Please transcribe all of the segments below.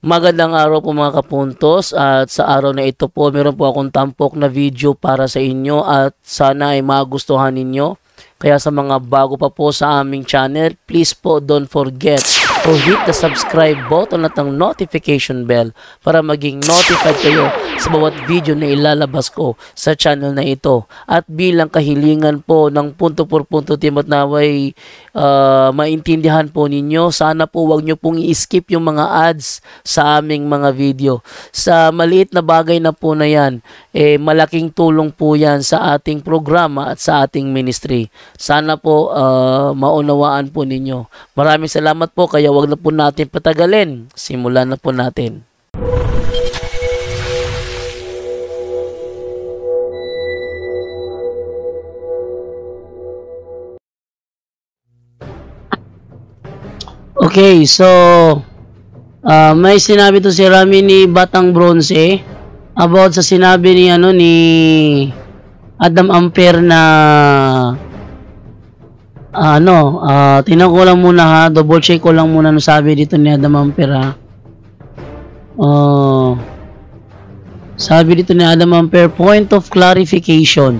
Magandang araw po mga kapuntos, at sa araw na ito po meron po akong tampok na video para sa inyo at sana ay magustuhan ninyo. Kaya sa mga bago pa po sa aming channel, please po don't forget to hit the subscribe button at ang notification bell para maging notified kayo sa bawat video na ilalabas ko sa channel na ito. At bilang kahilingan po ng punto por punto team at naway maintindihan po ninyo, sana po wag nyo pong i-skip yung mga ads sa aming mga video. Sa maliit na bagay na po na yan, malaking tulong po yan sa ating programa at sa ating ministry. Sana po maunawaan po ninyo. Maraming salamat po, kaya wag na po natin patagalin. Simulan na po natin. Okay, so may sinabi to si Rami ni Batang Bronze about sa sinabi ni ni Adam Ampere na tingnan ko lang muna ha, double check ko lang muna no sabi dito ni Adam Ampere ha. Sabi dito ni Adam Ampere, point of clarification.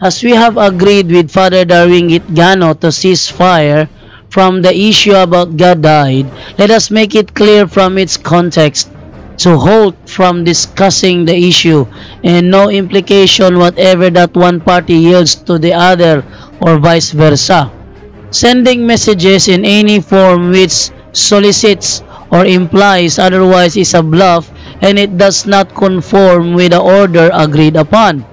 As we have agreed with Father Darwin Gitgano to cease fire from the issue about God died, let us make it clear from its context to halt from discussing the issue and no implication whatever that one party yields to the other or vice versa. Sending messages in any form which solicits or implies otherwise is a bluff and it does not conform with the order agreed upon.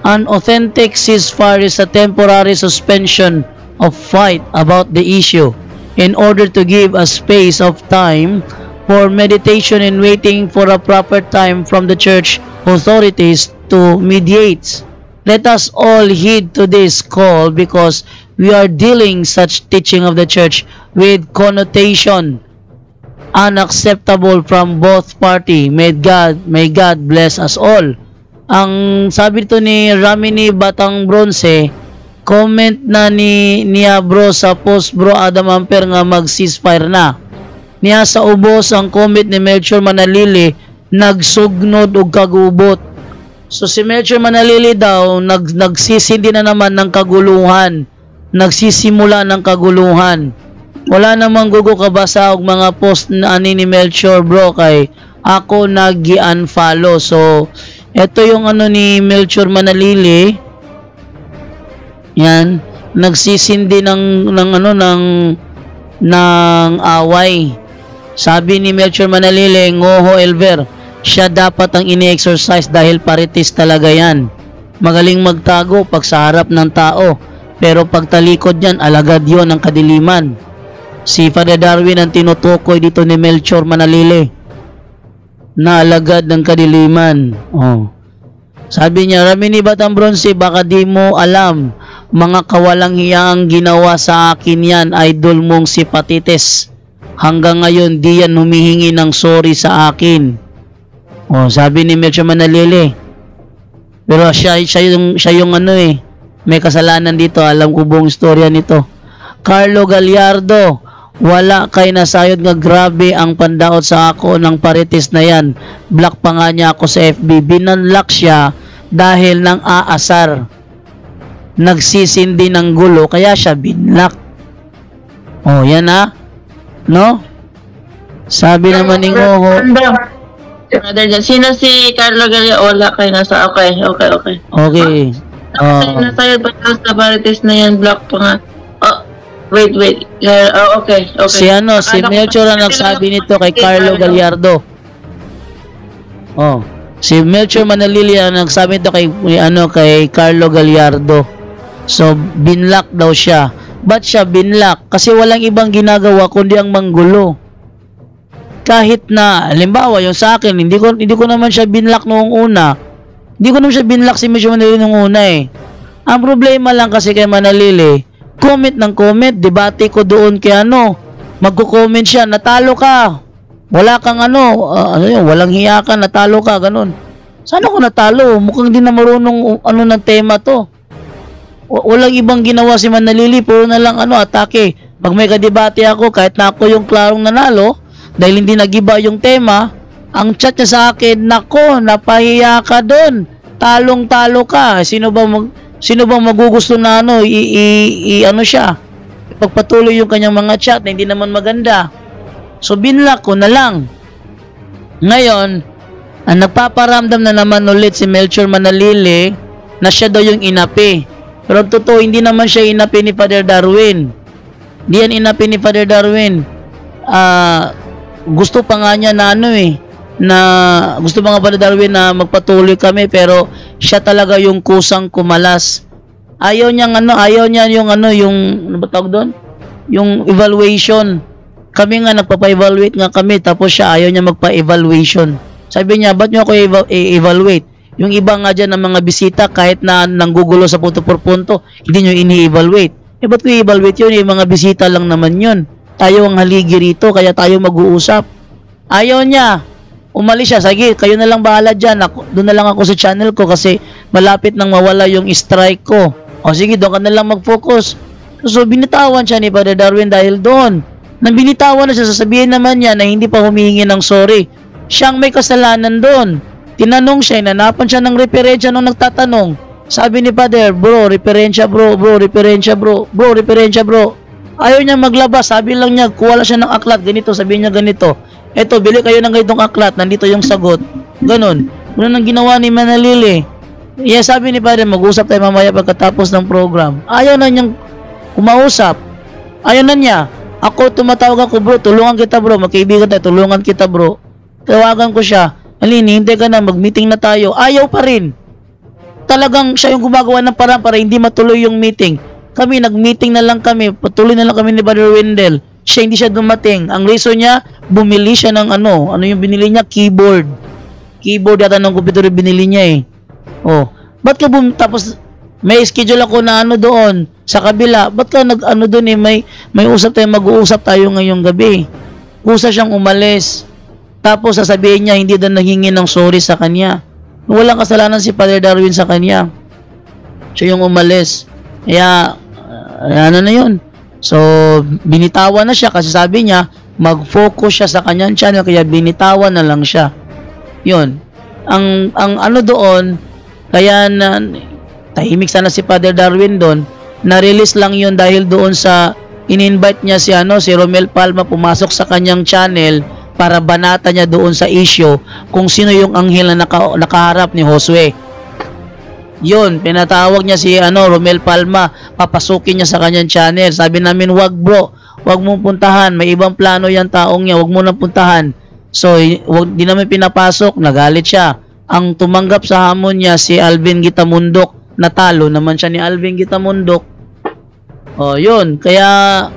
An authentic ceasefire is a temporary suspension of fight about the issue in order to give a space of time for meditation and waiting for a proper time from the church authorities to mediate. Let us all heed to this call because we are dealing such teaching of the church with connotation unacceptable from both party. May God bless us all. Ang sabi ito ni Rami ni Batang Bronze, comment na niya bro sa post bro Adam Ampere nga mag-ceasefire na. Niya sa ubos ang comment ni Melchor Manalili, nagsugnod og kagubot. So si Melchor Manalili daw nagsisindi na naman ng kaguluhan. Nagsisimula ng kaguluhan. Wala namang gugo kabasa og mga post na ani ni Melchor bro kay ako nag-unfollow. So ito yung ni Melchor Manalili. Yan, nagsisindi ng away. Sabi ni Melchor Manalili, Ngoho Elver, siya dapat ang ini-exercise dahil paritis talaga yan. Magaling magtago pag sa harap ng tao, pero pag talikod yan, alagad yon ng kadiliman. Si Father Darwin ang tinutukoy dito ni Melchor Manalili na alagad ng kadiliman. Sabi niya, Rami ni Batang Bronze, baka di mo alam, mga kawalang hiyang ginawa sa akin yan, idol mong si Patites. Hanggang ngayon, di yan humihingi ng sorry sa akin. Sabi ni Melchor Manalili. Pero siya yung may kasalanan dito. Alam ko buong istorya nito. Carlo Gallardo, wala kay nasayod nga grabe ang pandaot sa ako ng Parites na yan. Block pa nga niya ako sa FB. Binanlock siya dahil ng aasar. Nagsisindi ng gulo kaya siya binlock. Yan ha. No? Sabi naman ni Ngoho. Sino si Carlo Gallardo? Wala kayo nasa. Okay. Okay. Nasayod ba sa Parites na yan? Block pa nga. Wait. Okay. Si Melchor ang nagsabi nito kay Carlo Gallardo. Si Melchor Manalili ang nagsabi nito kay Carlo Gallardo. So binlock daw siya. Ba't siya binlock? Kasi walang ibang ginagawa kundi ang manggulo. Kahit na halimbawa yung sa akin, hindi ko naman siya binlock noong una. Hindi ko naman siya binlock si Melchor Manalili noong una eh. Ang problema lang kasi kay Manalili, comment ng comment, debate ko doon kay magko-comment siya, natalo ka. Wala kang walang hiya ka, natalo ka, ganun. Sana ko natalo? Mukhang hindi na marunong ng tema to. Walang ibang ginawa si Manalili, puro na lang atake. Pag may kadebate ako, kahit na ako yung klarong nanalo, dahil hindi nagiba yung tema, ang chat niya sa akin, nako, napahiya ka doon. Talong-talo ka. Sino bang magugusto na ano, ano siya? Ipagpatuloy yung kanyang mga chat na hindi naman maganda. So, binlock ko na lang. Ngayon, ang nagpaparamdam na naman ulit si Melchor Manalili na siya daw yung inapi. Pero totoo, hindi naman siya inapi ni Father Darwin. Hindi yan inapi ni Father Darwin. Gusto pa nga niya na ano gusto pa nga Father Darwin na magpatuloy kami, pero siya talaga yung kusang kumalas. Ayaw niya yung ano ba tawag doon? Yung evaluation. Kami nga nagpapa-evaluate nga kami, tapos siya ayaw niya magpa-evaluation. Sabi niya, ba't niyo ako evaluate? Yung iba nga dyan ng mga bisita, kahit na nanggugulo sa punto por punto, hindi nyo ini-evaluate. Ba't ko i-evaluate yun? Yung mga bisita lang naman yun. Tayo ang haligi rito, kaya tayo mag-uusap. Ayaw niya. Umalis siya. Sige, kayo na lang bahala dyan. Doon na lang ako sa channel ko kasi malapit nang mawala yung strike ko. O sige, doon ka na lang mag-focus. So, binitawan siya ni Father Darwin dahil doon. Nang binitawan na siya, sasabihin naman niya na hindi pa humihingi ng sorry. Siyang may kasalanan doon. Tinanong siya, nanapan siya ng referensya nung nagtatanong. Sabi ni Father, bro, referensya bro, referensya bro, referensya bro. Ayaw niya maglabas, sabi lang niya, kuha lang siya ng aklat, ganito, sabihin niya ganito. Eto, bili kayo ng ganitong aklat, nandito yung sagot. Ganon. Ganun ang ginawa ni Manalili. Sabi ni Father, mag-usap tayo mamaya pagkatapos ng program. Ayaw na niyang kumausap. Ayaw na niya. Ako, tumatawag ako, bro, tulungan kita bro, magkaibigan tayo, tulungan kita bro. Tawagan ko siya, Alini, hindi ka na, mag-meeting na tayo. Ayaw pa rin. Talagang siya yung gumagawa ng parang para hindi matuloy yung meeting. Kami, nag-meeting na lang kami, patuloy na lang kami ni Brother Wendell. Siya, hindi siya dumating. Ang reason niya, bumili siya ng ano yung binili niya? Keyboard. Keyboard yata ng computer yung binili niya Oh, ba't ka tapos may schedule ako na ano doon sa kabila. Ba't ka nag-ano doon may usap tayo, mag-uusap tayo ngayong gabi. Kusa siyang umalis. Tapos sasabihin niya hindi daw naghingi ng sorry sa kanya. Walang kasalanan si Father Darwin sa kanya. Siya yung umalis. Kaya ano na yun. So binitawan na siya kasi sabi niya mag-focus siya sa kanyang channel, kaya binitawan na lang siya. Yun. Ang ano doon, kaya na tahimik sana si Father Darwin doon, na-release lang yun dahil doon sa in-invite niya si Romel Palma pumasok sa kanyang channel para banata niya doon sa issue kung sino yung anghel na nakaharap ni Josue. Yun, pinatawag niya si Romel Palma, papasukin niya sa kanyang channel. Sabi namin, wag bro, wag mong puntahan, may ibang plano yan taong niya, wag mo nang puntahan. So, di namin pinapasok, nagalit siya. Ang tumanggap sa hamon niya si Alvin Gitamundok, natalo naman siya ni Alvin Gitamundok. Yun, kaya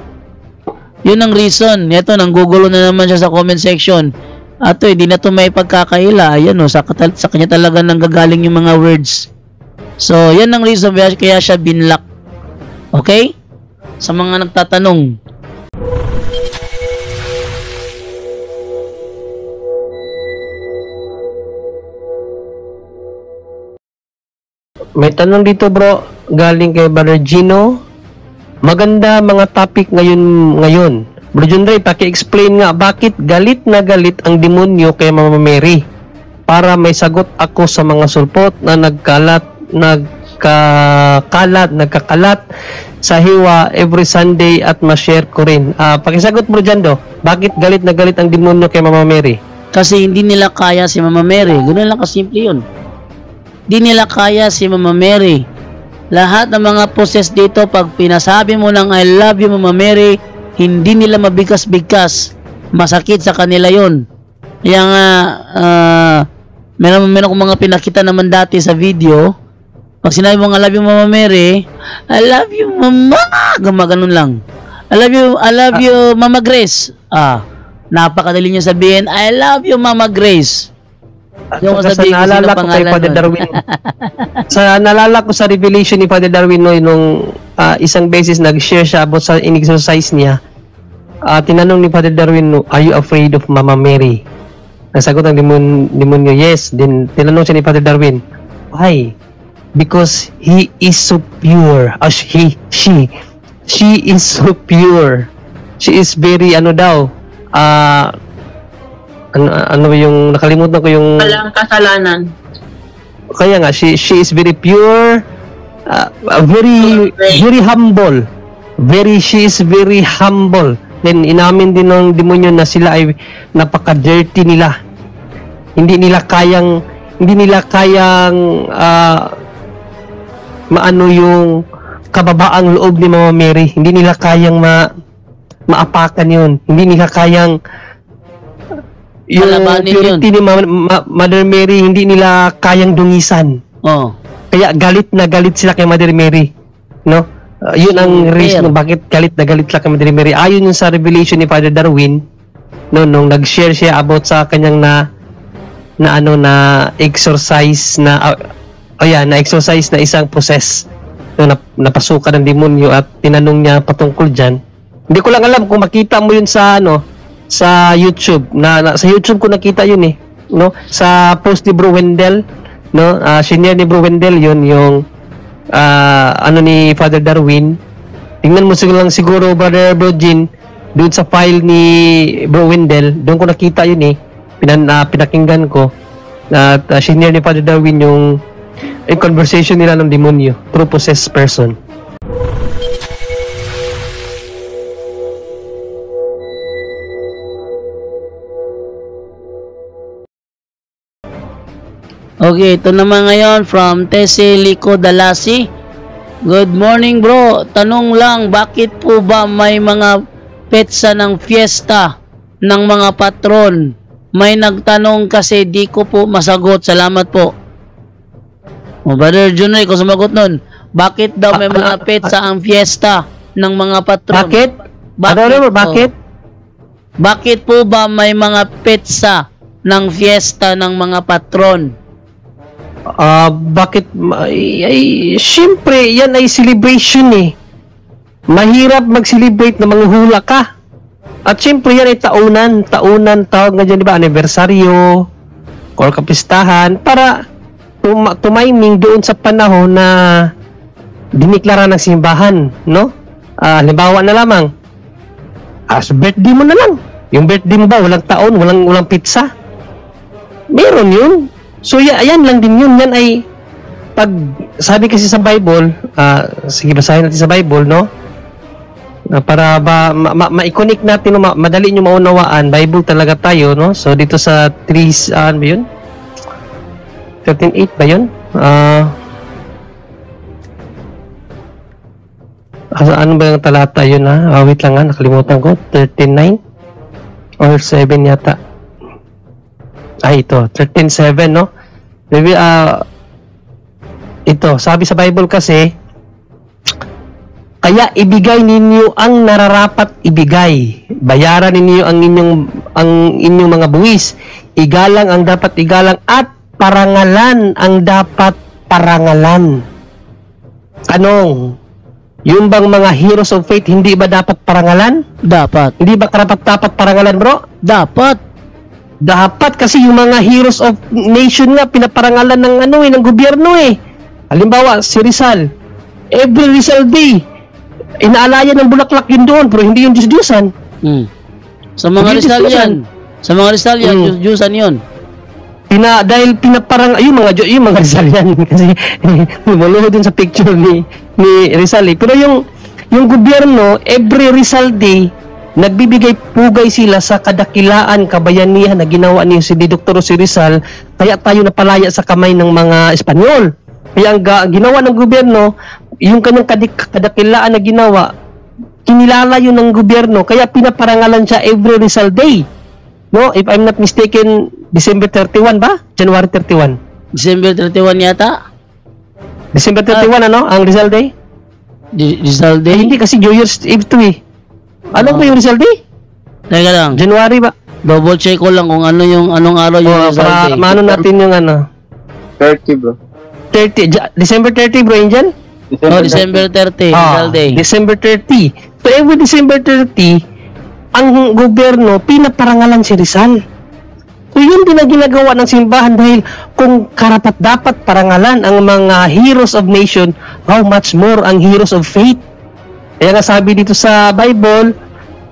yun ang reason. Ito, nanggugulo na naman siya sa comment section. Ato, di na to may pagkakaila. Ayan sa kanya talaga nanggagaling yung mga words. So, yan ang reason kaya siya binlock. Okay? Sa mga nagtatanong. May tanong dito bro, galing kay Brother Gino. Maganda mga topic ngayon. Bro John Ray, paki-explain nga bakit galit na galit ang demonyo kay Mama Mary para may sagot ako sa mga sulpot na nagkakalat sa hiwa every Sunday at ma-share ko rin. Pakisagot Bro John do, bakit galit na galit ang demonyo kay Mama Mary? Kasi hindi nila kaya si Mama Mary. Ganoon lang kasimple yun. Hindi nila kaya si Mama Mary. Lahat ng mga process dito, pag pinasabi mo ng I love you Mama Mary, hindi nila mabigas-bigas. Masakit sa kanila yon. Kaya nga, meron akong mga pinakita naman dati sa video. Pag sinabi mo I love you Mama Mary, I love you Mama, gumaganon lang. I love you Mama Grace. Napakadali niya sabihin, I love you Mama Grace. Yung sa naalala ko kay Father Darwin. Sa naalala ko sa revelation ni Father Darwin nung isang beses nag-share siya about sa in-exercise niya. Tinanong ni Father Darwin, are you afraid of Mama Mary? Nasagot ang demonyo, yes. Then tinanong siya ni Father Darwin, why? Because he is so pure. She is so pure. She is very ano yung nakalimutan ko yung Walang kasalanan. kaya nga she is very pure, very humble. She is very humble. Then inamin din ng demonyo na sila ay napaka-dirty nila. Hindi nila kayang maano yung kababaang loob ni Mama Mary. Hindi nila kayang maapakan yun. Hindi nila kayang yung Malabanin purity ni Mother Mary, hindi nila kayang dungisan. Oh. Kaya galit na galit sila kay Mother Mary. No? Yun ang reason bakit galit na galit sila kay Mother Mary. Ayon yun sa revelation ni Father Darwin, no, nung nag-share siya about sa kanyang na exercise na exercise na isang process na napasukan ng demonyo at tinanong niya patungkol diyan. Hindi ko lang alam kung makita mo yun sa sa YouTube. Sa YouTube ko nakita yun no? Sa post ni Bro Wendell, no? Senior ni Bro Wendell yun yung ni Father Darwin. Tingnan mo siguro Brother Bro Jean doon sa file ni Bro Wendell, doon ko nakita yun pinakinggan ko at senior ni Father Darwin yung conversation nila ng demonyo through possessed person. Okay, ito naman ngayon from Tese Lico Dalasi. Good morning bro. Tanong lang, bakit po ba may mga petsa ng fiesta ng mga patron? May nagtanong kasi di ko po masagot. Salamat po. Brother Junray, kung sumagot nun, bakit daw may mga petsa ang fiesta ng mga patron? Bakit? Bakit? Bakit po ba may mga petsa ng fiesta ng mga patron? Bakit? Siyempre, yan ay celebration Mahirap mag-celebrate na manghula ka. At siyempre, yan ay taunan tawag nga dyan, di ba? Anibersaryo or kapistahan para tumiming doon sa panahon na diniklara ng simbahan, no? Halimbawa na lamang, as birthday mo na lang. Yung birthday mo ba, walang taon, walang pizza? Meron yun. So, ayan lang din yun. Yan ay, pag, sabi kasi sa Bible, sige, basahin natin sa Bible, no? Para ma-connect natin, madali nyo maunawaan, Bible talaga tayo, no? So, dito sa 3, ano ba yun? 13:8 ba yun? Ano ba yung talata yun, wait lang nakalimutan ko. 13:9 or 7 yata. Ito, 13:7, no? Maybe, ito, sabi sa Bible kasi, kaya ibigay ninyo ang nararapat ibigay. Bayaran ninyo ang inyong mga buwis. Igalang ang dapat igalang at parangalan ang dapat parangalan. Tanong, yung bang mga heroes of faith hindi ba dapat parangalan? Dapat. Hindi ba dapat parangalan, bro? Dapat kasi yung mga heroes of nation nga pinaparangalan ng ng gobyerno Halimbawa si Rizal. Every Rizal Day inaalaya ng bulaklak yun doon, pero hindi yung Diyos-Diyosan. Sa mga Rizal yan. Sa mga Rizal yan, Diyos-Diyosan yun. Dahil pinaparang yung mga Rizal yan kasi lumuluhod din sa picture ni Rizal pero yung gobyerno every Rizal Day nagbibigay pugay sila sa kadakilaan, kabayanihan na ginawa ni Dr. si Rizal, kaya tayo napalaya sa kamay ng mga Espanyol. Kaya ang ginawa ng gobyerno, yung kanyang kadakilaan na ginawa, kinilala yun ng gobyerno, kaya pinaparangalan siya every Rizal Day. No? If I'm not mistaken, December 31 ba? January 31? December 31 yata? December 31 ang Rizal Day? Rizal Day? Hindi kasi New Year's Eve to Ano ba yung Rizal Day? Teka lang. January ba? Double check ko lang kung anong araw yung Rizal Day. Para maano natin yung 30 bro. 30, December 30 bro, Angel? December 30, Rizal Day. December 30. So every December 30, ang gobyerno pinaparangalan si Rizal. So yun din ang ginagawa ng simbahan dahil kung karapat dapat parangalan ang mga heroes of nation, how much more ang heroes of faith? Kaya nga sabi dito sa Bible,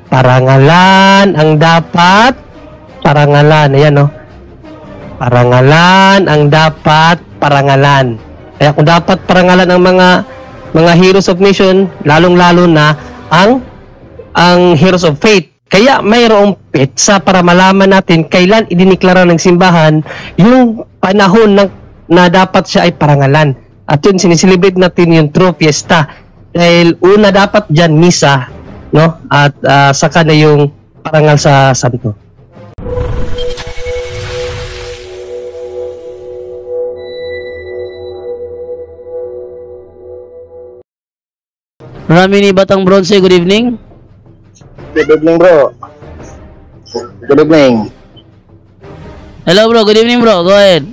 parangalan ang dapat parangalan. Ayan, no? Parangalan ang dapat parangalan. Kaya kung dapat parangalan ang mga heroes of nation, lalong-lalo na ang heroes of faith. Kaya mayroong petsa para malaman natin kailan idiniklara ng simbahan yung panahon na dapat siya ay parangalan. At yun, siniselebrate natin yung True Fiesta. Dahil una dapat dyan, misa, no? At saka na yung parangal sa santo. Ramini Batang Bronze, good evening. Good evening, bro. Good evening. Hello bro, good evening bro, go ahead.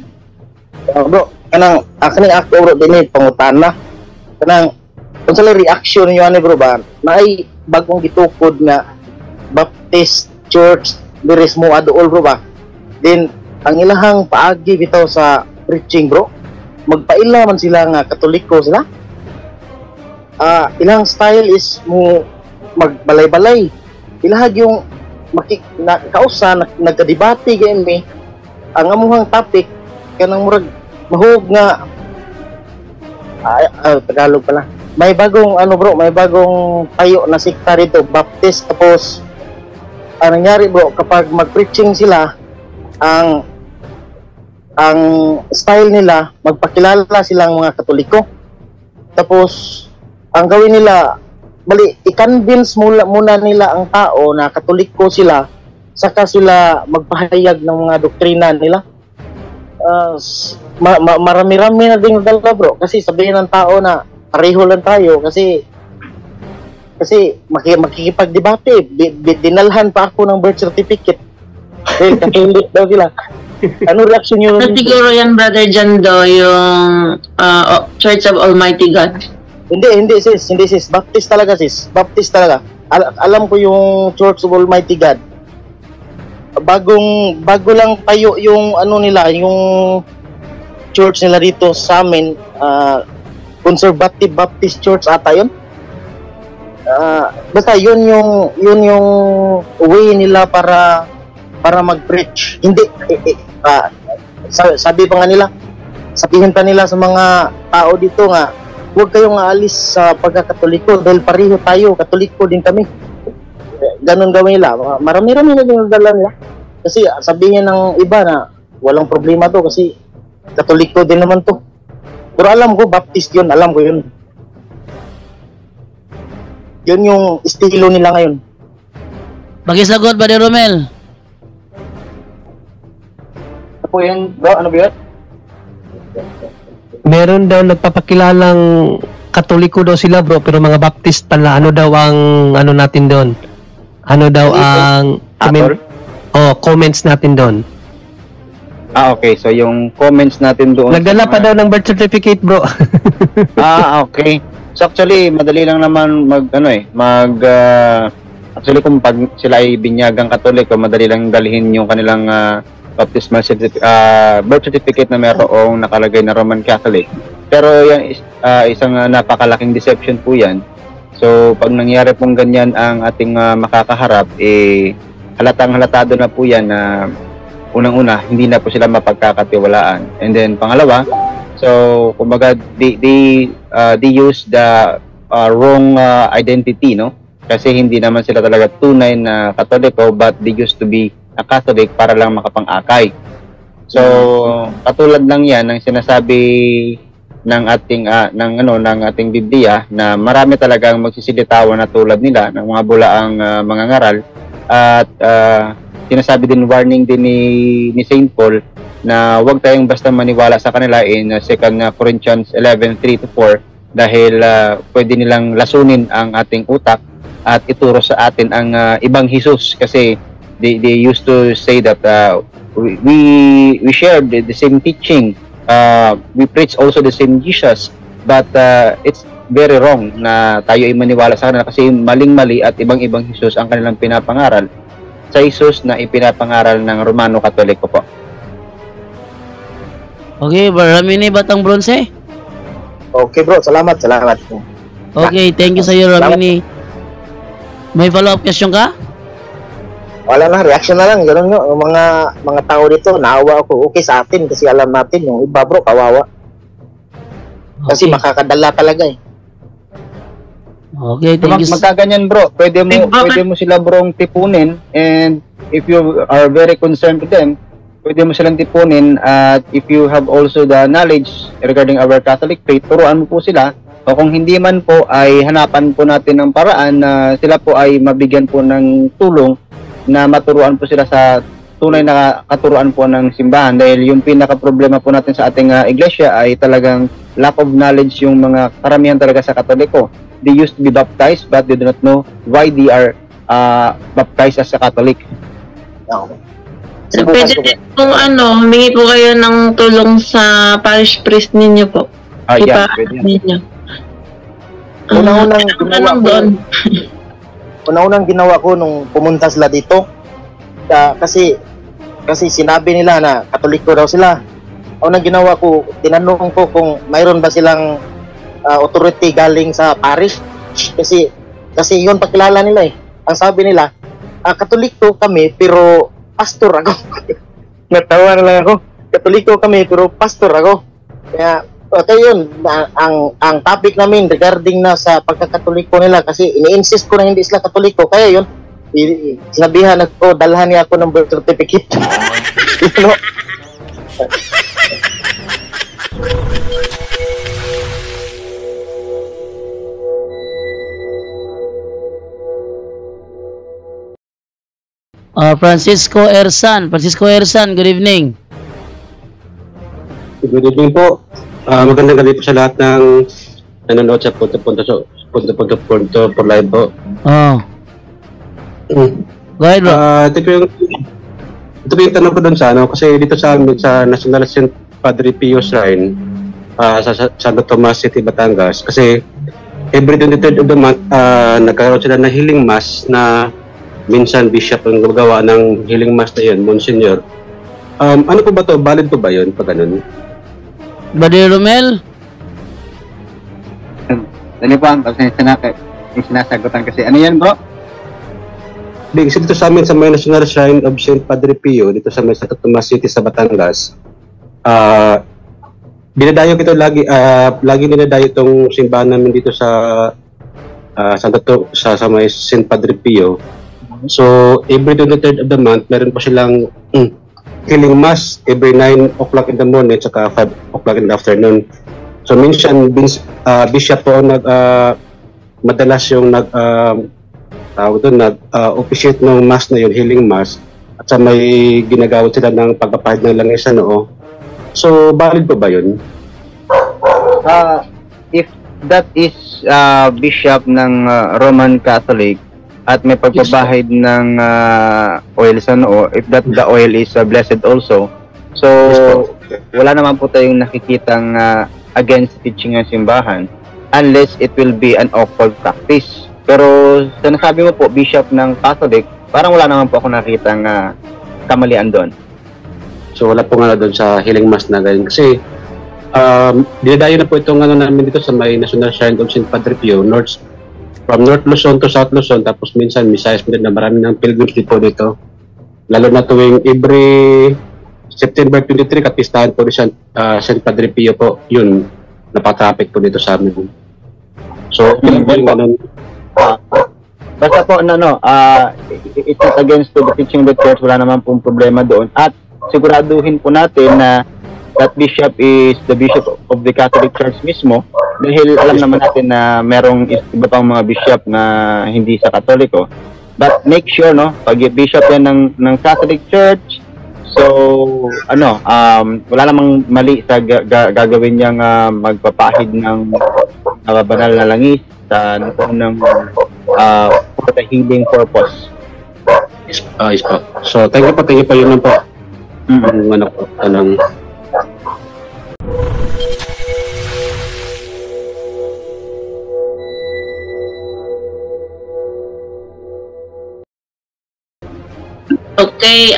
Bro, kanang aking ako bro din pangutana. Kanang unsa lay reaction niyo ani bro ba? Naay bagong gitukod nga Baptist Church diri sa Aduol bro ba? Then ang ilahang paagi bitaw sa preaching bro, magpaila man sila nga Katoliko sila. Ilang style is mo magbalay-balay. Ilahag yung kausa nagkadebate gayon mi ang amuhang topic kanang murag mahug nga Tagalog pala. May bagong bro, may bagong tayo na sekta dito, Baptist. Tapos ang nangyari bro, kapag mag-preaching sila, ang style nila, magpakilala silang mga Katoliko. Tapos ang gawin nila, bali i-convince muna nila ang tao na Katoliko sila, saka sila magpahayag ng mga doktrina nila. Marami-rami na din dalawa bro, kasi sabihin ng tao na pareho lang tayo kasi makikipagdebate. Dinalhan pa ako ng birth certificate dahil Katolik daw sila. Ano reaction nyo? Siguro yan, Brother Jando, yung Church of Almighty God. Hindi sis. Baptist talaga sis. Baptist talaga. Alam ko yung Church of Almighty God. Bago lang tayo yung nila, yung church nila dito sa amin, Conservative Baptist Church ata yun. Basta yun yung way nila para mag-preach. Hindi sabi pa nga nila, sabihin pa nila sa mga tao dito nga, huwag kayong aalis sa pagkakatoliko dahil pareho tayo, Katoliko din kami. Ganon gawin nila. Marami-rami na din dala nila. Kasi sabihin ng iba na walang problema to kasi Katoliko din naman to. Pero alam ko, Baptist yun. Alam ko yun. Yun yung estilo nila ngayon. Pakisagot ba ni Romel? Ano po yun, bro? Ano ba yun? Meron daw nagpapakilalang Katoliko daw sila bro, pero mga Baptist pala. Ano daw ang natin doon? Ano daw ang comments natin doon? Okay. So, yung comments natin doon... Nagdala pa daw ng birth certificate, bro. Okay. So, actually, madali lang naman actually, kung pag sila ay binyagang Katoliko, madali lang dalhin yung kanilang baptismal birth certificate na mayroong nakalagay na Roman Catholic. Pero yan, isang napakalaking deception po yan. So, pag nangyari pong ganyan ang ating makakaharap, halatang-halatado na po yan na unang-una, hindi na po sila mapagkakatiwalaan. And then, pangalawa, so, kumbaga, they use the wrong identity, no? Kasi hindi naman sila talaga tunay na Katoliko, but they used to be a Catholic para lang makapang-akay. So, katulad lang yan ng sinasabi ng ating Biblia na marami talagang magsisilitawan na tulad nila ng mga bulaang mga ngaral. At sinasabi din, warning din ni St. Paul na huwag tayong basta maniwala sa kanila in 2 Corinthians 11:3-4 dahil pwede nilang lasunin ang ating utak at ituro sa atin ang ibang Jesus, kasi they used to say that we share the same teaching, we preach also the same Jesus, but it's very wrong na tayo ay maniwala sa kanila kasi maling-mali at ibang-ibang Jesus ang kanilang pinapangaral sa Jesus na ipinapangaral ng Romano Katoliko po. Okay, Ramini Batang Bronze. Okay bro, salamat. Okay, thank you sa iyo Ramini. May follow-up question ka? wala na, reaction na lang, gano'n nga, yung mga tao dito, naawa ako, okay sa atin, kasi alam natin, yung iba bro, kawawa. Kasi Okay. makakadala talaga eh. Okay, thank you. Magkaganyan bro, pwede mo sila brong tipunin, and if you are very concerned with them, pwede mo silang tipunin, at if you have also the knowledge regarding our Catholic faith, turuan mo po sila, o kung hindi man po ay hanapan po natin ng paraan na sila po ay mabigyan po ng tulong na maturuan po sila sa tunay na katuruan po ng simbahan, dahil yung pinaka problema po natin sa ating iglesia ay talagang lack of knowledge yung mga karamihan talaga sa Katoliko. They used to be baptized but they do not know why they are baptized as a Catholic. Okay. So, pwede din kung humingi po kayo ng tulong sa parish priest ninyo po. Yeah, pwede yan. Ninyo. Unang-unang Ano ginawa ko, doon? unang-unang ginawa ko nung pumunta sila dito, kasi sinabi nila na Katoliko daw sila. Unang ginawa ko, tinanong ko kung mayroon ba silang authority galing sa parish, kasi yun pakilala nila eh. Ang sabi nila, Katoliko kami pero pastor ako. Natawa na lang ako. Katoliko kami pero pastor ako. Kaya yun, ang topic namin regarding na sa pagkakatoliko nila, kasi ini-insist ko na hindi sila Katoliko, kaya yun, sinabihan ako, dalhan niya ako ng birth certificate. You know? Francisco Ersan, good evening. Good evening po. Magandang gabi po sa lahat ng nanonood sa Punto for Live po. Oh. Go ahead, bro. Ito po yung tanong ko doon sa kasi dito sa amin sa National St. Padre Pio Shrine sa Santo Tomas City, Batangas, kasi every 23rd of the month nagkaroon sila ng healing mass na minsan bishop ang gumagawa ng healing mass na yun, Monsignor. Ano po ba to? Valid po ba yun pag ganun? Brother Romel? Dali po ang sinasagutan kasi. Ano yan bro? Di, kasi dito sa amin sa may National Shrine of St. Padre Pio, dito sa may Santo Tomas City sa Batangas, dinadayo ito lagi, lagi dinadayo itong simbahan namin dito sa sa may St. Padre Pio. So, every 23rd of the month, meron po silang healing mass every 9 o'clock in the morning at saka 5 o'clock in the afternoon. So, minsan, bishop po madalas yung officiate ng mass na yun, healing mass, at sa may ginagawad sila ng pagpapahid ng langis sa noo. So, valid po ba yun? If that is bishop ng Roman Catholic at may pagpapahid ng oil sa noo, if that the oil is blessed also, so wala naman po tayong nakikitang against teaching ng simbahan unless it will be an occult practice. Pero sinasabi mo po, bishop ng Catholic, parang wala naman po ako nakitang kamalian doon. So wala po nga doon sa healing mass na ganyan. Kasi dinadayo na po itong namin dito sa may National Shrine of St. Padre Pio, from North Luzon to South Luzon, tapos minsan Visayas din na marami ng pilgrims dito dito. Lalo na tuwing every September 23, kapistahan po rin St. Padre Pio po, yun, napatraffic po dito sa amin. So, yung ganun. Basta po, it's not against the teaching of the church, wala naman pong problema doon. At siguraduhin po natin na that bishop is the bishop of the Catholic Church mismo, dahil alam naman natin na merong iba pang mga bishop na hindi sa Katoliko. But make sure, pag bishop yan ng Catholic Church, so, wala namang mali sa gagawin niyang magpapahid ng banal na langis sa ng for the healing purpose. Yes po. So, thank you po, yun lang po. Anong Okay,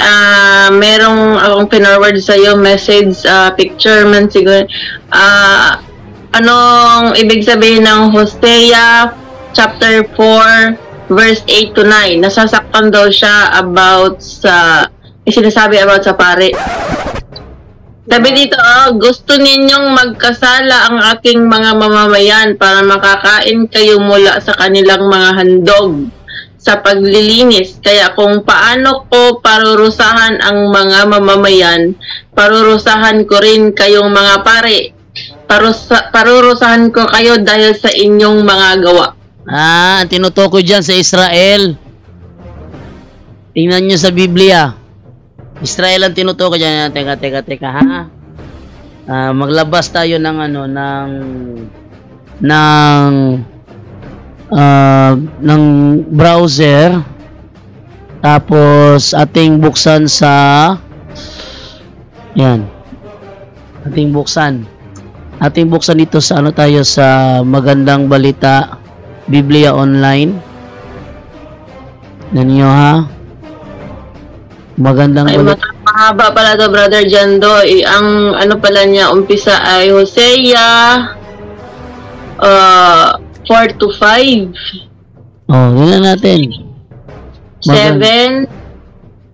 merong akong pinorward sa'yo message, picture man siguro. Anong ibig sabihin ng Hosea chapter 4 verse 8 to 9. Nasasaktan daw siya about sa, sinasabi about sa pare. Sabi dito, gusto ninyong magkasala ang aking mga mamamayan para makakain kayo mula sa kanilang mga handog sa paglilinis. Kaya kung paano ko parurusahan ang mga mamamayan, parurusahan ko rin kayong mga pare. Parurusahan ko kayo dahil sa inyong mga gawa. Ang tinutukoy dyan sa Israel. Tingnan nyo sa Biblia. Israel ang tinutukoy dyan. Teka, ha? Maglabas tayo ng ng browser. Tapos, ating buksan sa yan. Ating buksan dito sa tayo sa Magandang Balita Biblia Online. Nanyo ha? Magandang Balita. Mahaba pala to, Brother Jando. Ang pala niya, umpisa ay Hosea 4 to 5. Yun natin. 7,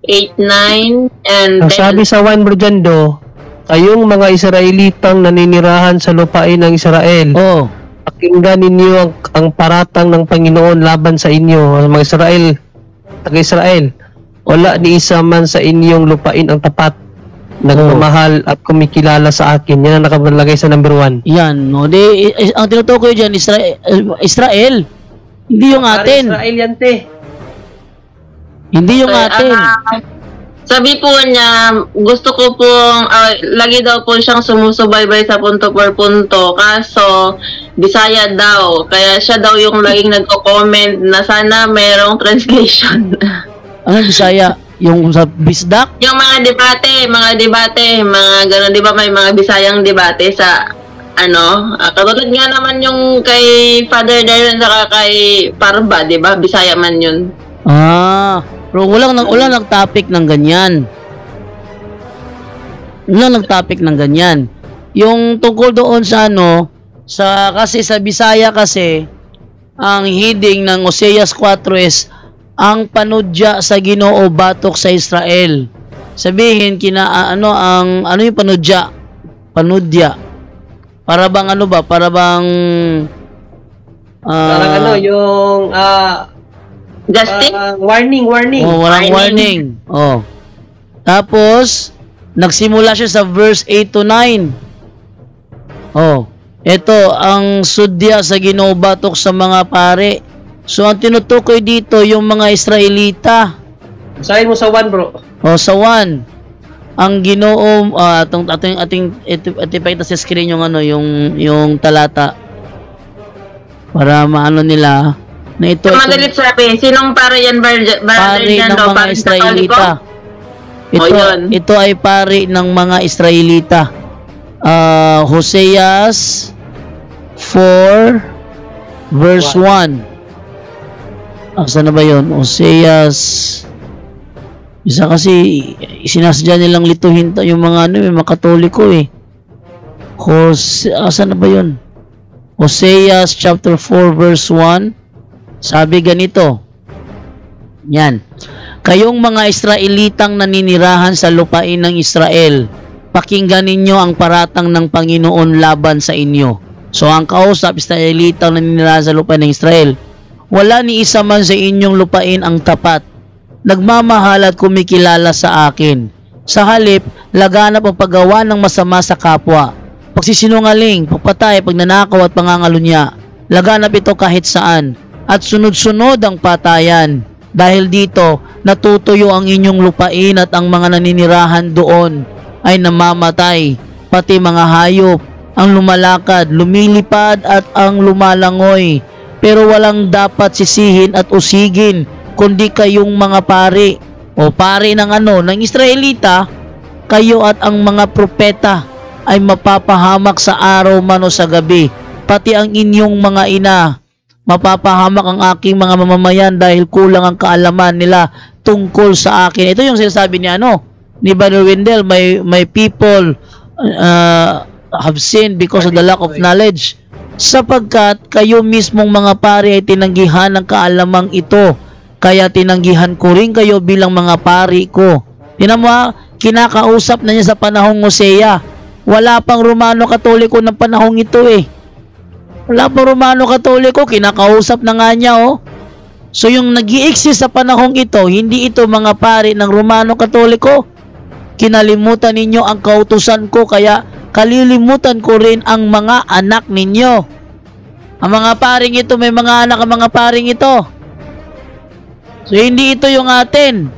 8, 9, and 10. Sabi sa 1, Bro Jando, kayong mga Israelitang naninirahan sa lupain ng Israel. Pakinggan ninyo ang paratang ng Panginoon laban sa inyo, mga Israel, taga-Israel. Wala ni isa man sa inyong lupain ang tapat, nagmamahal at kumikilala sa akin. Yan ang nakalagay sa number 1. Yan, no. Ang tinutukoy dyan, Israel. Hindi yung atin. Israel yan, te. Hindi yung atin. Sabi po niya, gusto ko pong, lagi daw po siyang sumusubaybay sa punto per punto, kaso Bisaya daw. Kaya siya daw yung laging nagko-comment na sana merong translation. Ano Bisaya? Yung sa Bisdak? Yung mga debate, mga gano'n, di ba may mga Bisayang debate sa, katulad nga naman yung kay Father Darren saka kay Parba, di ba? Bisaya man yun. Pero wala nag-topic ng ganyan. Yung tungkol doon sa kasi sa Bisaya kasi, ang heading ng Oseas 4 is, ang panudya sa Ginoo batok sa Israel. Sabihin, yung panudya? Panudya. Para bang parang yung Justice? Warning. Walang warning. Tapos, nagsimula siya sa verse 8 to 9. Ito, ang sudya sa Ginoo batok sa mga pare. So, ang tinutukoy dito, yung mga Israelita. Basahin mo sa 1, bro. Sa 1. Ang Ginoo, ating ipakita sa screen yung talata. Para maano nila, na ito. Madalit sabi, sinong pare yan, pare ng mga Israelita. Ito ay pare ng mga Israelita. Hoseas 4 verse 1. Saan na ba yun? Hoseas. Isa kasi sinasadya nilang lituhin yung mga mga Katoliko eh. Saan na ba yun? Hoseas chapter 4 verse 1. Sabi ganito. Yan. Kayong mga Israelitang naninirahan sa lupain ng Israel, pakinggan ninyo ang paratang ng Panginoon laban sa inyo. So ang kausap, Israelitang naninirahan sa lupain ng Israel, wala ni isa man sa inyong lupain ang tapat, nagmamahal at kumikilala sa akin. Sa halip, laganap ang paggawa ng masama sa kapwa, pagsisinungaling, pagpatay, pagnanakaw at pangangalunya. Laganap ito kahit saan, at sunod-sunod ang patayan. Dahil dito, natutuyo ang inyong lupain at ang mga naninirahan doon ay namamatay, pati mga hayop, ang lumalakad, lumilipad at ang lumalangoy. Pero walang dapat sisihin at usigin, kundi kayong mga pari, o pari ng Israelita, kayo at ang mga propeta ay mapapahamak sa araw man o sa gabi, pati ang inyong mga ina. Mapapahamak ang aking mga mamamayan dahil kulang ang kaalaman nila tungkol sa akin. Ito yung sinasabi ni ni Brother Wendell, my people have sinned because of the lack of knowledge. sapagkat kayo mismong mga pari ay tinanggihan ng kaalamang ito, kaya tinanggihan ko rin kayo bilang mga pari ko. Tinan mo ha, kinakausap na niya sa panahong Hosea. Wala pang Romano Katoliko ng panahong ito eh. Wala pang Romano Katoliko, kinakausap na nga niya oh. So yung nag-i-exist sa panahong ito, hindi ito mga pari ng Romano Katoliko. Kinalimutan ninyo ang kautusan ko, kaya kalilimutan ko rin ang mga anak ninyo. Ang mga paring ito, may mga anak ang mga paring ito. So hindi ito yung atin.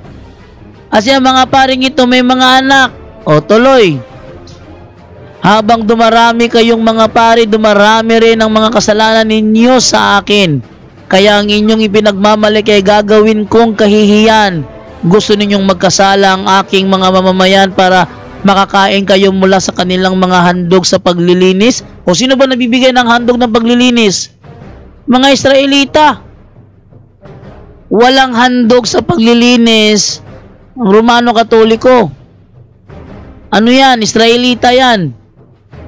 Kasi ang mga paring ito may mga anak. O tuloy. Habang dumarami kayong mga pari, dumarami rin ang mga kasalanan ninyo sa akin. Kaya ang inyong ipinagmamalik ay gagawin kong kahihiyan. Gusto ninyong magkasala ang aking mga mamamayan para makakain kayo mula sa kanilang mga handog sa paglilinis? O sino ba nagbibigay ng handog ng paglilinis? Mga Israelita. Walang handog sa paglilinis ang Romano Katoliko. Ano yan? Israelita yan.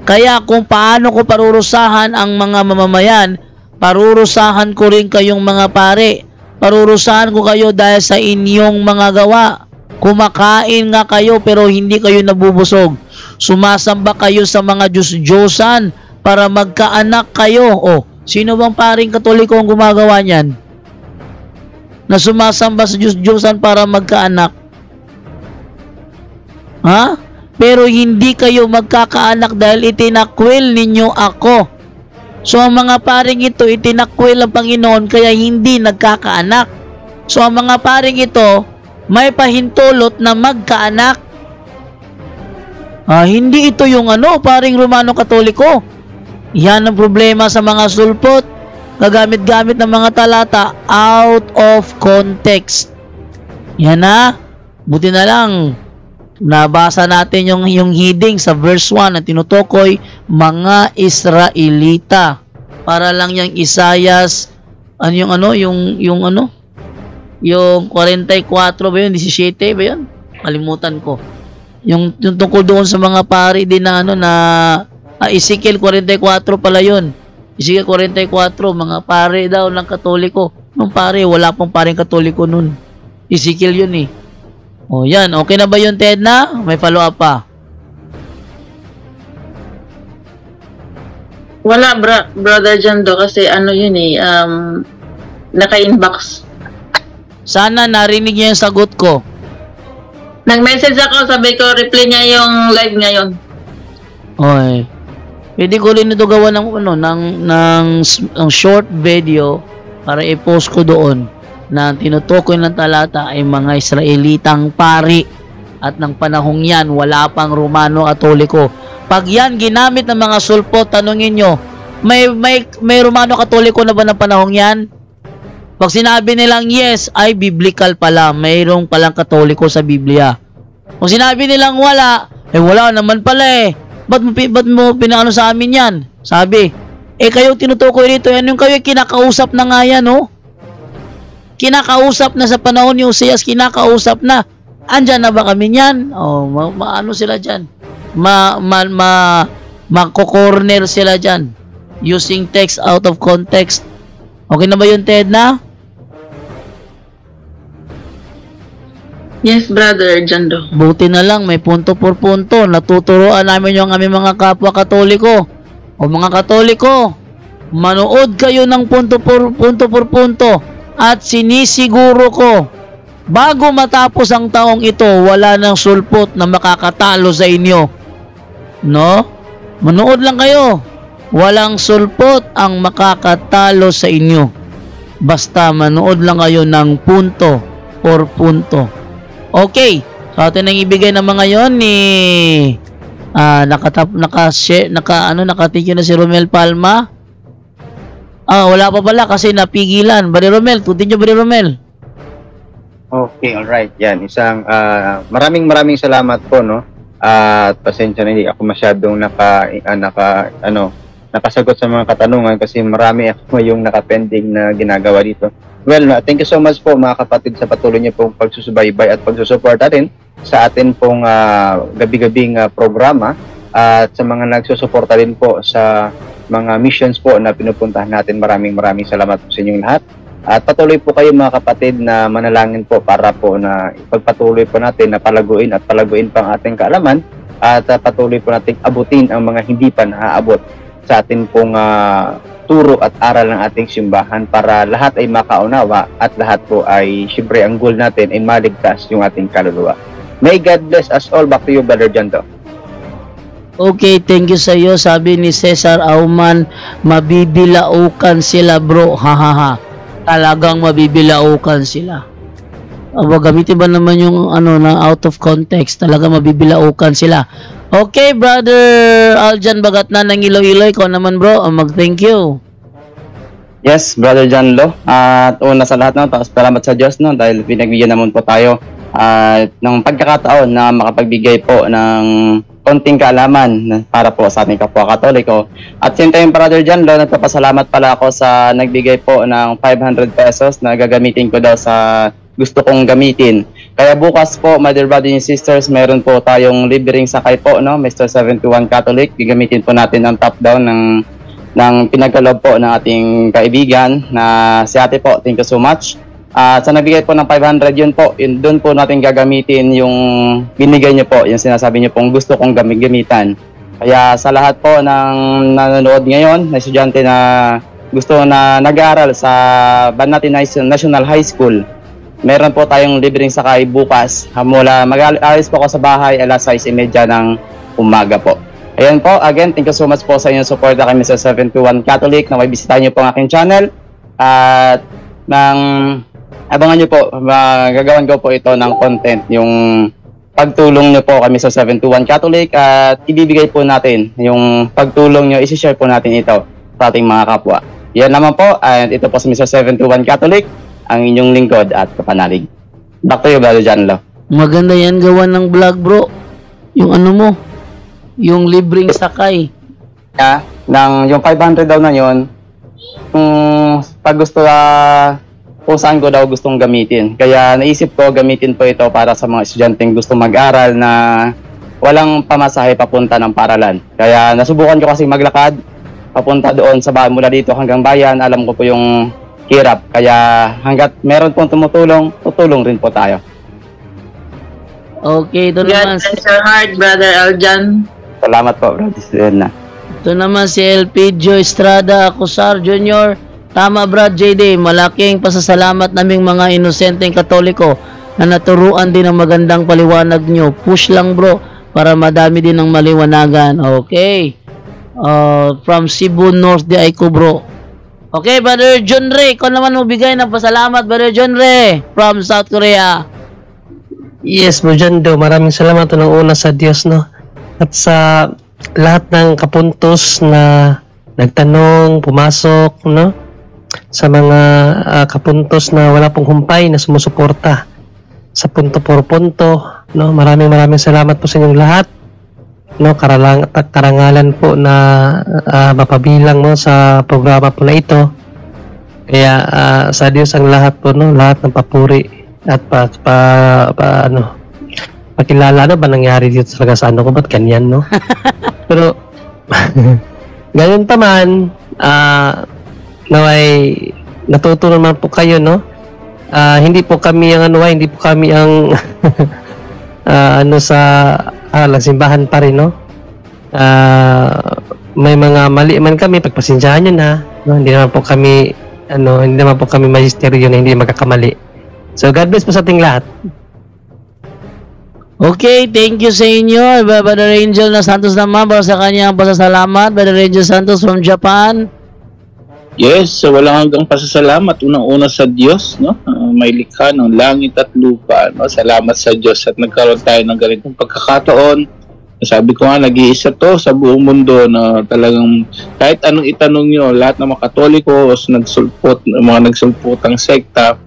Kaya kung paano ko parurusahan ang mga mamamayan, parurusahan ko rin kayong mga pare. Parurusahan ko kayo dahil sa inyong mga gawa. Kumakain nga kayo pero hindi kayo nabubusog. Sumasamba kayo sa mga Diyos-Diyosan para magkaanak kayo. O, sino bang paring Katoliko ang gumagawa niyan? Na sumasamba sa Diyos-Diyosan para magkaanak? Ha? Pero hindi kayo magkakaanak dahil itinakwil ninyo ako. So ang mga paring ito, itinakwil ang Panginoon kaya hindi nagkakaanak. So ang mga paring ito, may pahintulot na magkaanak. Hindi ito yung paring Romano Katoliko. Yan ang problema sa mga sulpot. Gagamit-gamit ng mga talata out of context. Yan na. Buti na lang. Nabasa natin yung heading sa verse 1 na tinutukoy mga Israelita. Para lang yung Isaias yung 44 ba yun? 17 ba yun? Kalimutan ko. Yung tungkol doon sa mga pari din na Ezekiel 44 pala yun. Ezekiel 44, mga pari daw ng Katoliko. Nung pare, wala pong paring Katoliko nun. Ezekiel yun eh. O yan, okay na ba yun, Ted na? May follow up pa. Wala, Brother Jando, kasi yun eh, naka-inbox. Sana narinig niya yung sagot ko. Nag-message ako, sabi ko, reply niya yung live ngayon. Okay. Pwede ko rin ito gawa ng short video para i-post ko doon na tinutukoy ng talata ay mga Israelitang pari at ng panahong yan wala pang Romano Katoliko. Pag yan ginamit ng mga sulpot, tanungin nyo, may Romano Katoliko na ba ng panahong yan? Pag sinabi nilang yes, ay biblical pala, mayroong palang Katoliko sa Biblia. Kung sinabi nilang wala, wala naman pala eh. Ba't mo pinaano sa amin yan? Sabi, kayo tinutukoy rito, yan yung kayo kinakausap na nga yan, oh. Kinakausap na sa panahon ni Hoseas, kinakausap na. Andyan na ba kami niyan? Oh, maano sila diyan? Mako-corner sila diyan using text out of context. Okay na ba 'yun, Ted na? Yes, Brother Jando. Buti na lang may punto por punto. Natuturuan namin yung aming mga kapwa Katoliko. O mga Katoliko, manood kayo ng punto por punto. At sinisiguro ko, bago matapos ang taong ito, wala nang sulpot na makakatalo sa inyo. No? Manood lang kayo. Walang sulpot ang makakatalo sa inyo. Basta manood lang kayo ng punto por punto. Okay. So atin ang ibigay ng mga yon ni nakatigil na si Romel Palma. Wala pa pala kasi napigilan. Bari Romel, tutin nyo Bari Romel. Okay, alright. Yan, isang maraming salamat po, no? At pasensya na hindi ako masyadong nakasagot sa mga katanungan kasi marami ako yung nakapending na ginagawa dito. Well, thank you so much po mga kapatid sa patuloy niyo pong pagsusubaybay at pagsusuporta rin sa atin pong gabi-gabing programa at sa mga nagsusuporta rin po sa mga missions po na pinupuntahan natin. Maraming salamat po sa inyong lahat. At patuloy po kayo mga kapatid na manalangin po para po na ipagpatuloy po natin na palaguin pa ang ating kaalaman at patuloy po natin abutin ang mga hindi pa naaabot sa ating pong turo at aral ng ating simbahan para lahat ay makaunawa at lahat po ay siyempre ang goal natin ay maligtas yung ating kaluluwa. May God bless us all. Back to you, Brother Janto. Okay, thank you sa iyo. Sabi ni Cesar Auman, mabibilaukan sila bro. Hahaha. Talagang mabibilaukan sila. Gamitin ba naman yung na out of context? Talaga mabibilaukan sila. Okay, Brother Aljan Bagatnan ng Iloilo, ikaw naman bro, mag-thank you. Yes, Brother John Lo. At una sa lahat, salamat sa Diyos dahil pinagbigyan naman po tayo ng pagkakataon na makapagbigay po ng konting kaalaman para po sa ating kapwa Katoliko. At same time, Brother John Lo, nagpapasalamat pala ako sa nagbigay po ng 500 pesos na gagamitin ko daw sa gusto kong gamitin. Kaya bukas po, Mother, Brothers and Sisters, meron po tayong libreng sakay po, Mr. 71 Catholic. Gagamitin po natin ang top down ng pinagkaloob po ng ating kaibigan na si ate po. Thank you so much. Sa nabigay po ng 500 yun po, doon po natin gagamitin yung binigay nyo po, yung sinasabi nyo pong gusto kong gamitan. Kaya sa lahat po ng nanonood ngayon, na estudyante na gusto na nag-aaral sa Banati National High School, meron po tayong libreng sakay bukas. Mula mag-alis po ako sa bahay, alas 6:30 ng umaga po. Ayan po, again, thank you so much po sa inyong support kay Mr. 71 Catholic na may bisitahin nyo po ang aking channel. At abangan nyo po, gagawan ko po ito ng content, yung pagtulong nyo po kay Mr. 71 Catholic at ibibigay po natin yung pagtulong nyo, isi-share po natin ito sa ating mga kapwa. Yan naman po, and ito po si Mr. 71 Catholic, ang inyong lingkod at kapanalig. Back to you, Brother John Lo. Maganda yan gawan ng vlog bro. Yung mo, yung libreng sakay. Yung 500 daw na yun, pag gusto kung saan ko daw gustong gamitin. Kaya naisip ko gamitin po ito para sa mga estudyanteng gusto mag-aral na walang pamasahe papunta ng paralan. Kaya nasubukan ko kasi maglakad papunta doon sa bayan, mula dito hanggang bayan. Alam ko po yung hirap. Kaya hanggat meron pong tutulong rin po tayo. Okay, ito God naman. bless your heart, Brother Aljan. Salamat po, Brother Siena. Ito naman si LP Joe Estrada Acosar Jr. Tama, Brad JD, malaking pasasalamat naming mga inosenteng Katoliko na naturuan din ng magandang paliwanag nyo. Push lang bro, para madami din ng maliwanagan. Okay. From Cebu North di Aiko bro. Okay, Brother John Ray, ikaw naman magbigay ng pasalamat, Brother John Ray, from South Korea. Yes, Bro John Do, maraming salamat ng una sa Diyos, at sa lahat ng kapuntos na nagtanong, pumasok, sa mga kapuntos na wala pong humpay na sumusuporta sa punto por punto, maraming salamat po sa inyong lahat, karangalan po na mapabilang sa programa po na ito. Kaya sa Diyos ang lahat po, lahat ng papuri at pakilala ba nangyari dito talaga sa ko, ba't ganyan, pero ganyan taman, naway natuto naman po kayo, hindi po kami ang sa simbahan pa rin, may mga mali man kami, pagpasensyahan nyo na, hindi naman po kami magisteryo na hindi magkakamali. So God bless po sa ating lahat. Okay, thank you sa inyo, Brother Angel na Santos naman para sa kanyang pasasalamat. Brother Angel Santos from Japan. Yes, walang hanggang pasasalamat. Unang-una sa Diyos, may likha ng langit at lupa. Salamat sa Diyos at nagkaroon tayo ng ganitong pagkakataon. Sabi ko nga, nag-iisa to sa buong mundo na talagang kahit anong itanong nyo, lahat ng mga Katoliko o mga nagsulputang sekta,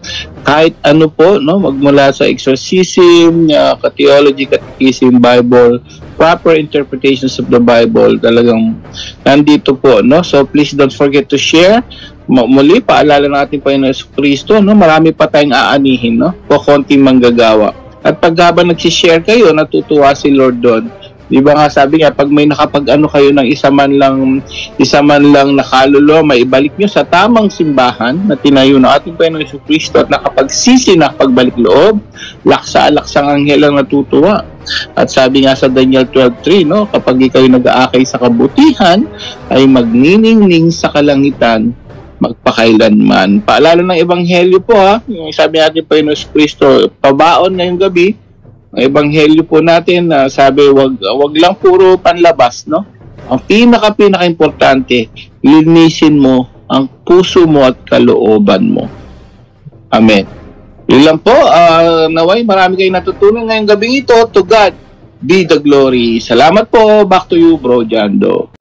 kahit ano po, magmula sa exorcism, theology, catechism, Bible, proper interpretations of the Bible, talagang nandito po, So please don't forget to share. Muli, paalala natin pa yung Kristo, marami pa tayong aanihin, po konting manggagawa. At pag habang nagsishare kayo, natutuwa si Lord doon. Di ba nga sabi nga, pag may nakapag-ano kayo ng isa man lang nakaluluwa, maibalik nyo sa tamang simbahan na tinayo ng ating Panginoong Jesucristo at nakapagsisi na pagbalik loob, laksa-laksang anghel ang natutuwa. At sabi nga sa Daniel 12:3, no, kapag ikaw nag-aakay sa kabutihan, ay magniningning sa kalangitan magpakailanman. Paalala ng Ebanghelyo po ha, yung sabi natin Panginoong Jesucristo, pabaon ngayong gabi, ang Ebanghelyo po natin na sabi wag lang puro panlabas, no? Ang pinaka-importante, linisin mo ang puso mo at kalooban mo. Amen. Yun lang po, naway marami kayong natutunan ngayong gabing ito. To God be the glory. Salamat po. Back to you, Bro Jando.